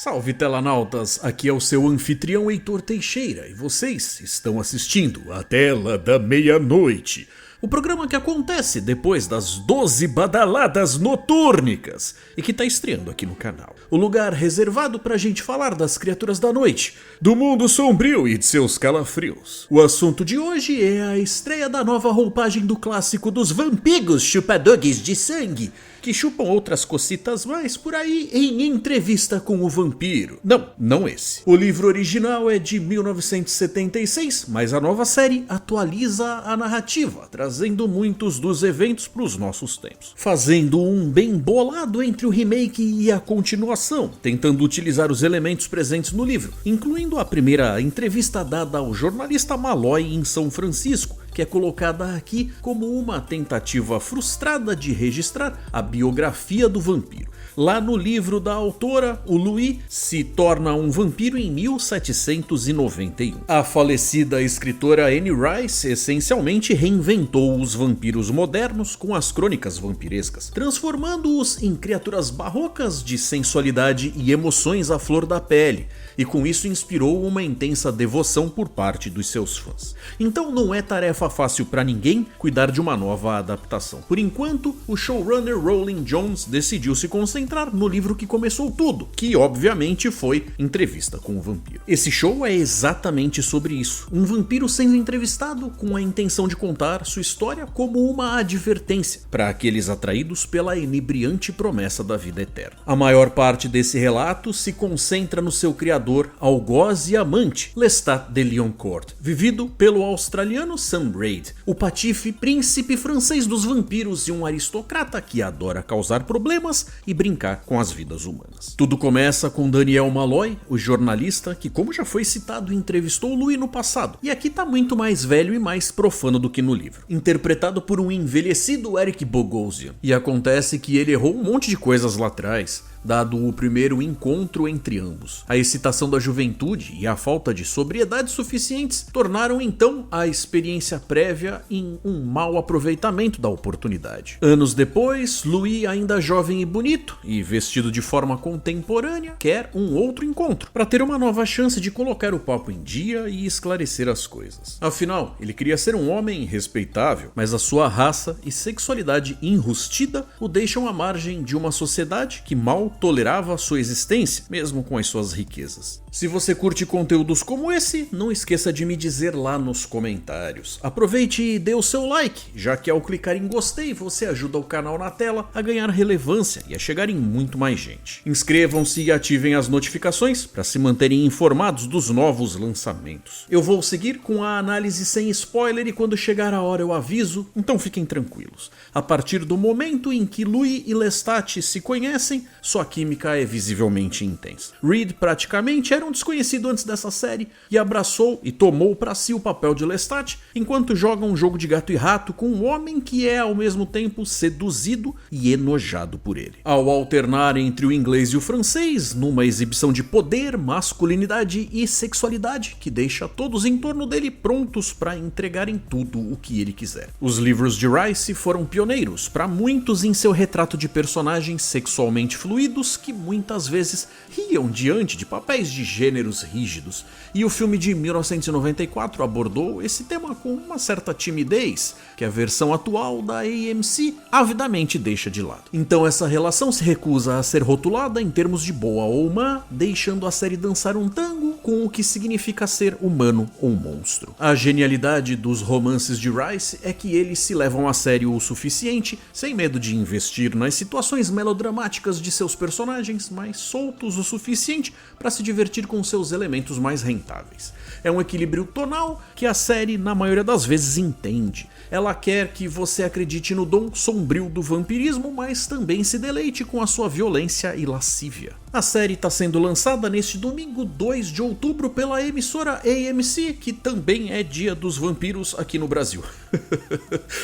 Salve telanautas, aqui é o seu anfitrião Heitor Teixeira e vocês estão assistindo a Tela da Meia-Noite, o programa que acontece depois das 12 badaladas notúrnicas e que tá estreando aqui no canal. O lugar reservado pra gente falar das criaturas da noite, do mundo sombrio e de seus calafrios. O assunto de hoje é a estreia da nova roupagem do clássico dos vampiros chupadores de sangue, que chupam outras cocitas mais por aí em Entrevista com o Vampiro. Não esse. O livro original é de 1976, mas a nova série atualiza a narrativa, trazendo muitos dos eventos para os nossos tempos. Fazendo um bem bolado entre o remake e a continuação, tentando utilizar os elementos presentes no livro, incluindo a primeira entrevista dada ao jornalista Malloy em São Francisco, que é colocada aqui como uma tentativa frustrada de registrar a biografia do vampiro. Lá no livro da autora, o Louis se torna um vampiro em 1791. A falecida escritora Anne Rice essencialmente reinventou os vampiros modernos com as crônicas vampirescas, transformando-os em criaturas barrocas de sensualidade e emoções à flor da pele, e com isso inspirou uma intensa devoção por parte dos seus fãs. Então não é tarefa fácil para ninguém cuidar de uma nova adaptação. Por enquanto, o showrunner Rowling Jones decidiu se concentrar no livro que começou tudo, que obviamente foi Entrevista com o Vampiro. Esse show é exatamente sobre isso, um vampiro sendo entrevistado com a intenção de contar sua história como uma advertência para aqueles atraídos pela inebriante promessa da vida eterna. A maior parte desse relato se concentra no seu criador, algoz e amante, Lestat de Lioncourt, vivido pelo australiano Sam Braid, o patife príncipe francês dos vampiros e um aristocrata que adora causar problemas e brincar com as vidas humanas. Tudo começa com Daniel Malloy, o jornalista que, como já foi citado, entrevistou Louis no passado, e aqui tá muito mais velho e mais profano do que no livro, interpretado por um envelhecido Eric Bogosian. E acontece que ele errou um monte de coisas lá atrás, dado o primeiro encontro entre ambos. A excitação da juventude e a falta de sobriedade suficientes tornaram então a experiência prévia em um mau aproveitamento da oportunidade. Anos depois, Louis, ainda jovem e bonito e vestido de forma contemporânea, quer um outro encontro para ter uma nova chance de colocar o papo em dia e esclarecer as coisas. Afinal, ele queria ser um homem respeitável, mas a sua raça e sexualidade enrustida o deixam à margem de uma sociedade que mal tolerava a sua existência, mesmo com as suas riquezas. Se você curte conteúdos como esse, não esqueça de me dizer lá nos comentários. Aproveite e dê o seu like, já que ao clicar em gostei você ajuda o canal na tela a ganhar relevância e a chegar em muito mais gente. Inscrevam-se e ativem as notificações para se manterem informados dos novos lançamentos. Eu vou seguir com a análise sem spoiler e quando chegar a hora eu aviso, então fiquem tranquilos. A partir do momento em que Louis e Lestat se conhecem, sua química é visivelmente intensa. Reed praticamente era um desconhecido antes dessa série e abraçou e tomou para si o papel de Lestat, enquanto joga um jogo de gato e rato com um homem que é ao mesmo tempo seduzido e enojado por ele. Ao alternar entre o inglês e o francês, numa exibição de poder, masculinidade e sexualidade que deixa todos em torno dele prontos para entregarem tudo o que ele quiser. Os livros de Rice foram pioneiros para muitos em seu retrato de personagens sexualmente fluidos que muitas vezes riam diante de papéis de gêneros rígidos, e o filme de 1994 abordou esse tema com uma certa timidez que a versão atual da AMC avidamente deixa de lado. Então essa relação se recusa a ser rotulada em termos de boa ou má, deixando a série dançar um tango com o que significa ser humano ou monstro. A genialidade dos romances de Rice é que eles se levam a sério o suficiente, sem medo de investir nas situações melodramáticas de seus personagens, mas soltos o suficiente para se divertir com seus elementos mais rentáveis. É um equilíbrio tonal que a série na maioria das vezes entende. Ela quer que você acredite no dom sombrio do vampirismo, mas também se deleite com a sua violência e lascívia. A série está sendo lançada neste domingo 2 de outubro pela emissora AMC, que também é Dia dos Vampiros aqui no Brasil.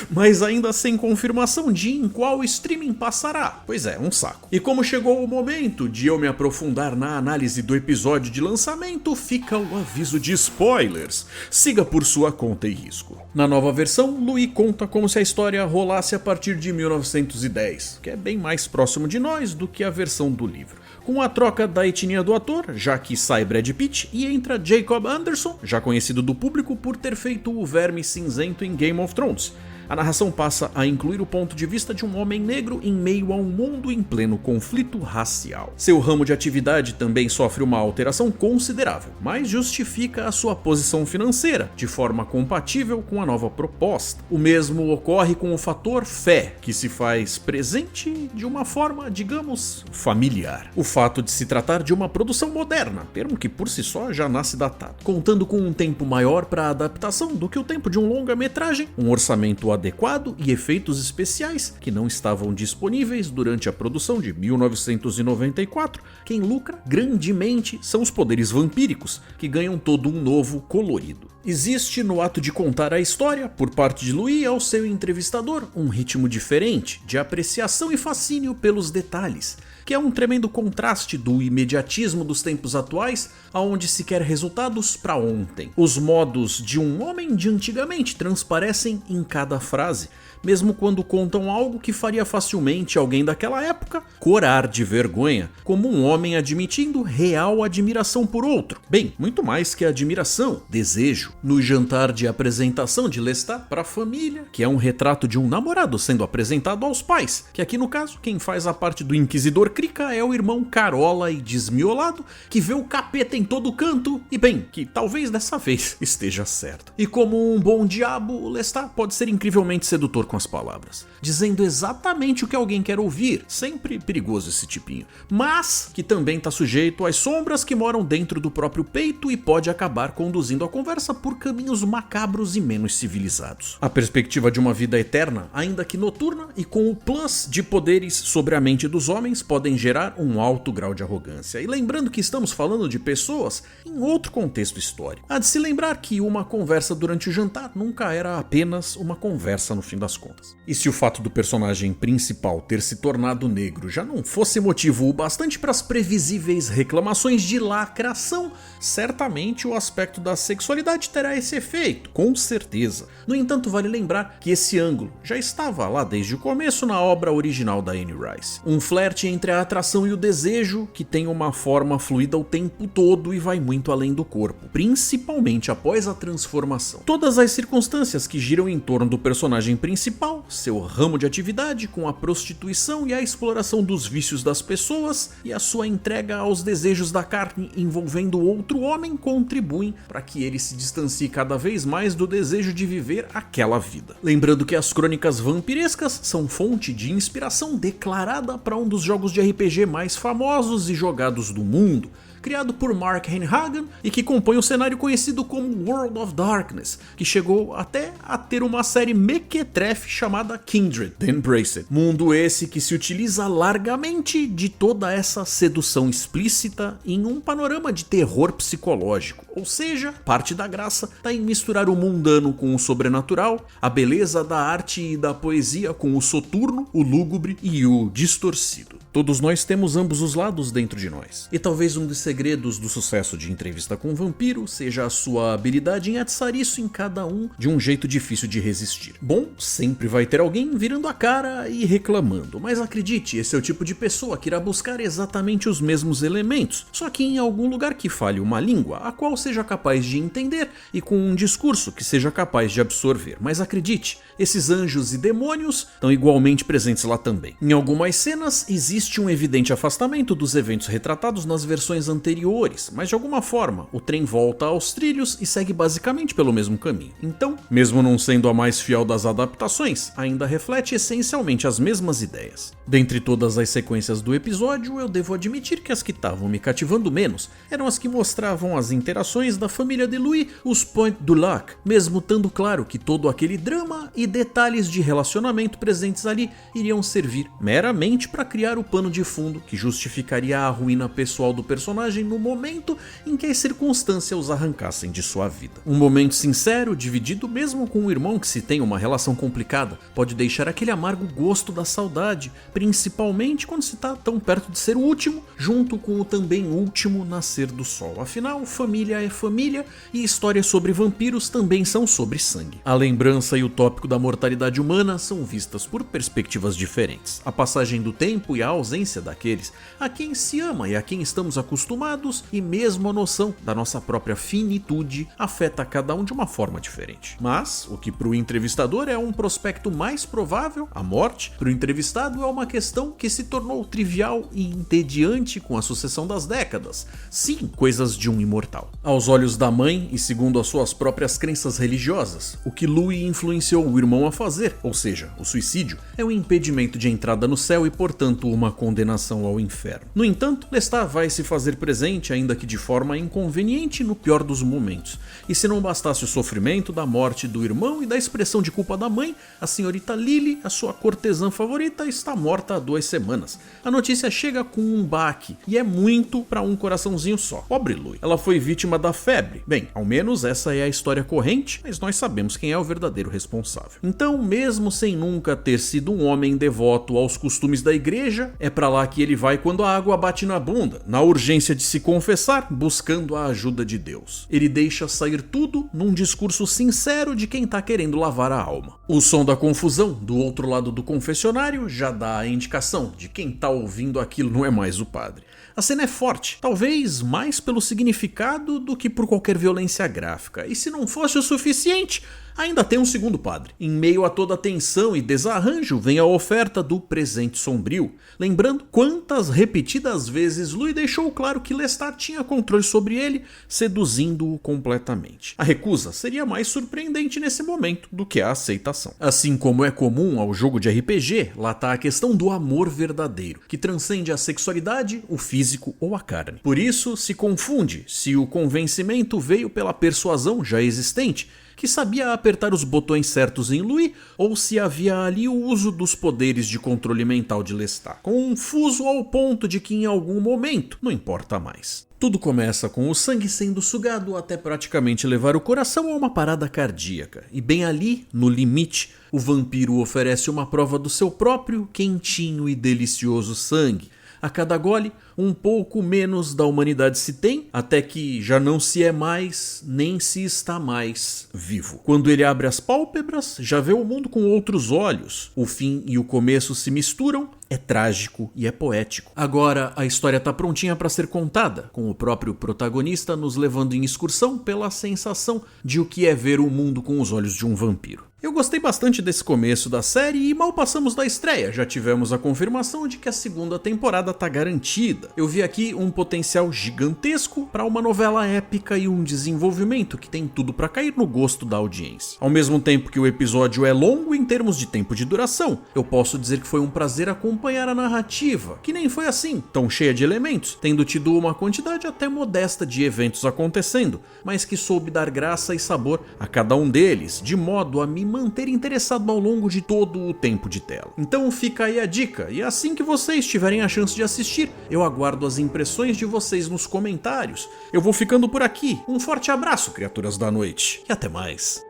Mas ainda sem confirmação de em qual streaming passará. Pois é, um saco. E como chegou o momento de eu me aprofundar na análise do episódio de lançamento, fica o aviso de spoilers. Siga por sua conta e risco. Na nova versão, Louis conta como se a história rolasse a partir de 1910, que é bem mais próximo de nós do que a versão do livro. Com a troca da etnia do ator, já que sai Brad Pitt e entra Jacob Anderson, já conhecido do público por ter feito o Verme Cinzento em Game of Thrones. A narração passa a incluir o ponto de vista de um homem negro em meio a um mundo em pleno conflito racial. Seu ramo de atividade também sofre uma alteração considerável, mas justifica a sua posição financeira, de forma compatível com a nova proposta. O mesmo ocorre com o fator fé, que se faz presente de uma forma, digamos, familiar. O fato de se tratar de uma produção moderna, termo que por si só já nasce datado, contando com um tempo maior para a adaptação do que o tempo de um longa-metragem, um orçamento adequado e efeitos especiais que não estavam disponíveis durante a produção de 1994, quem lucra grandemente são os poderes vampíricos, que ganham todo um novo colorido. Existe no ato de contar a história, por parte de Louis ao seu entrevistador, um ritmo diferente, de apreciação e fascínio pelos detalhes, que é um tremendo contraste do imediatismo dos tempos atuais, aonde se quer resultados para ontem. Os modos de um homem de antigamente transparecem em cada frase, mesmo quando contam algo que faria facilmente alguém daquela época corar de vergonha, como um homem admitindo real admiração por outro. Bem, muito mais que admiração, desejo. No jantar de apresentação de Lestat para a família, que é um retrato de um namorado sendo apresentado aos pais, que aqui no caso quem faz a parte do Inquisidor Krika é o irmão carola e desmiolado, que vê o capeta em todo canto e bem, que talvez dessa vez esteja certo. E como um bom diabo, Lestat pode ser incrivelmente sedutor com as palavras, dizendo exatamente o que alguém quer ouvir, sempre perigoso esse tipinho, mas que também está sujeito às sombras que moram dentro do próprio peito e pode acabar conduzindo a conversa por caminhos macabros e menos civilizados. A perspectiva de uma vida eterna, ainda que noturna, e com o plus de poderes sobre a mente dos homens, podem gerar um alto grau de arrogância. E lembrando que estamos falando de pessoas em outro contexto histórico. Há de se lembrar que uma conversa durante o jantar nunca era apenas uma conversa no fim das contas. E se o fato do personagem principal ter se tornado negro já não fosse motivo o bastante para as previsíveis reclamações de lacração, certamente o aspecto da sexualidade terá esse efeito, com certeza. No entanto, vale lembrar que esse ângulo já estava lá desde o começo na obra original da Anne Rice. Um flerte entre a atração e o desejo que tem uma forma fluida o tempo todo e vai muito além do corpo, principalmente após a transformação. Todas as circunstâncias que giram em torno do personagem principal, seu ramo de atividade com a prostituição e a exploração dos vícios das pessoas e a sua entrega aos desejos da carne envolvendo outro homem contribuem para que ele se distancie cada vez mais do desejo de viver aquela vida. Lembrando que as crônicas vampirescas são fonte de inspiração declarada para um dos jogos de RPG mais famosos e jogados do mundo, criado por Mark Hanhagen e que compõe o cenário conhecido como World of Darkness, que chegou até a ter uma série mequetrefe chamada Kindred: The Embraced. Mundo esse que se utiliza largamente de toda essa sedução explícita em um panorama de terror psicológico, ou seja, parte da graça está em misturar o mundano com o sobrenatural, a beleza da arte e da poesia com o soturno, o lúgubre e o distorcido. Todos nós temos ambos os lados dentro de nós, e talvez um dos segredos do sucesso de Entrevista com um Vampiro seja a sua habilidade em atiçar isso em cada um de um jeito difícil de resistir. Bom, sempre vai ter alguém virando a cara e reclamando, mas acredite, esse é o tipo de pessoa que irá buscar exatamente os mesmos elementos, só que em algum lugar que fale uma língua a qual seja capaz de entender e com um discurso que seja capaz de absorver. Mas acredite, esses anjos e demônios estão igualmente presentes lá também. Em algumas cenas existe um evidente afastamento dos eventos retratados nas versões anteriores, mas de alguma forma o trem volta aos trilhos e segue basicamente pelo mesmo caminho. Então, mesmo não sendo a mais fiel das adaptações, ainda reflete essencialmente as mesmas ideias. Dentre todas as sequências do episódio, eu devo admitir que as que estavam me cativando menos eram as que mostravam as interações da família de Louis, os Point du Lac, mesmo estando claro que todo aquele drama e detalhes de relacionamento presentes ali iriam servir meramente para criar o pano de fundo que justificaria a ruína pessoal do personagem personagem no momento em que as circunstâncias os arrancassem de sua vida. Um momento sincero, dividido mesmo com um irmão que se tem uma relação complicada, pode deixar aquele amargo gosto da saudade, principalmente quando se está tão perto de ser o último, junto com o também último nascer do sol. Afinal, família é família e histórias sobre vampiros também são sobre sangue. A lembrança e o tópico da mortalidade humana são vistas por perspectivas diferentes. A passagem do tempo e a ausência daqueles a quem se ama e a quem estamos acostumados, e mesmo a noção da nossa própria finitude afeta cada um de uma forma diferente. Mas o que para o entrevistador é um prospecto mais provável, a morte, para o entrevistado é uma questão que se tornou trivial e entediante com a sucessão das décadas. Sim, coisas de um imortal. Aos olhos da mãe e segundo as suas próprias crenças religiosas, o que Louis influenciou o irmão a fazer, ou seja, o suicídio, é um impedimento de entrada no céu e, portanto, uma condenação ao inferno. No entanto, Lestat vai se fazer presente, ainda que de forma inconveniente, no pior dos momentos. E se não bastasse o sofrimento da morte do irmão e da expressão de culpa da mãe, a senhorita Lily, a sua cortesã favorita, está morta há 2 semanas. A notícia chega com um baque, e é muito para um coraçãozinho só. Pobre Louis. Ela foi vítima da febre. Bem, ao menos essa é a história corrente, mas nós sabemos quem é o verdadeiro responsável. Então, mesmo sem nunca ter sido um homem devoto aos costumes da igreja, é para lá que ele vai quando a água bate na bunda, na urgência de se confessar, buscando a ajuda de Deus. Ele deixa sair tudo num discurso sincero de quem tá querendo lavar a alma. O som da confusão do outro lado do confessionário já dá a indicação de quem tá ouvindo aquilo não é mais o padre. A cena é forte, talvez mais pelo significado do que por qualquer violência gráfica, e se não fosse o suficiente, ainda tem um segundo padre. Em meio a toda a tensão e desarranjo vem a oferta do presente sombrio, lembrando quantas repetidas vezes Louis deixou claro que Lestat tinha controle sobre ele, seduzindo-o completamente. A recusa seria mais surpreendente nesse momento do que a aceitação. Assim como é comum ao jogo de RPG, lá está a questão do amor verdadeiro, que transcende a sexualidade, o físico ou a carne. Por isso, se confunde se o convencimento veio pela persuasão já existente, que sabia apertar os botões certos em Louis, ou se havia ali o uso dos poderes de controle mental de Lestat, confuso ao ponto de que em algum momento não importa mais. Tudo começa com o sangue sendo sugado até praticamente levar o coração a uma parada cardíaca, e bem ali, no limite, o vampiro oferece uma prova do seu próprio quentinho e delicioso sangue. A cada gole, um pouco menos da humanidade se tem, até que já não se é mais, nem se está mais vivo. Quando ele abre as pálpebras, já vê o mundo com outros olhos. O fim e o começo se misturam, é trágico e é poético. Agora a história tá prontinha para ser contada, com o próprio protagonista nos levando em excursão pela sensação de o que é ver o mundo com os olhos de um vampiro. Eu gostei bastante desse começo da série e mal passamos da estreia, já tivemos a confirmação de que a segunda temporada tá garantida. Eu vi aqui um potencial gigantesco para uma novela épica e um desenvolvimento que tem tudo para cair no gosto da audiência. Ao mesmo tempo que o episódio é longo em termos de tempo de duração, eu posso dizer que foi um prazer acompanhar a narrativa, que nem foi assim, tão cheia de elementos, tendo tido uma quantidade até modesta de eventos acontecendo, mas que soube dar graça e sabor a cada um deles, de modo a me manter interessado ao longo de todo o tempo de tela. Então fica aí a dica, e assim que vocês tiverem a chance de assistir, eu aguardo as impressões de vocês nos comentários. Eu vou ficando por aqui, um forte abraço, criaturas da noite, e até mais.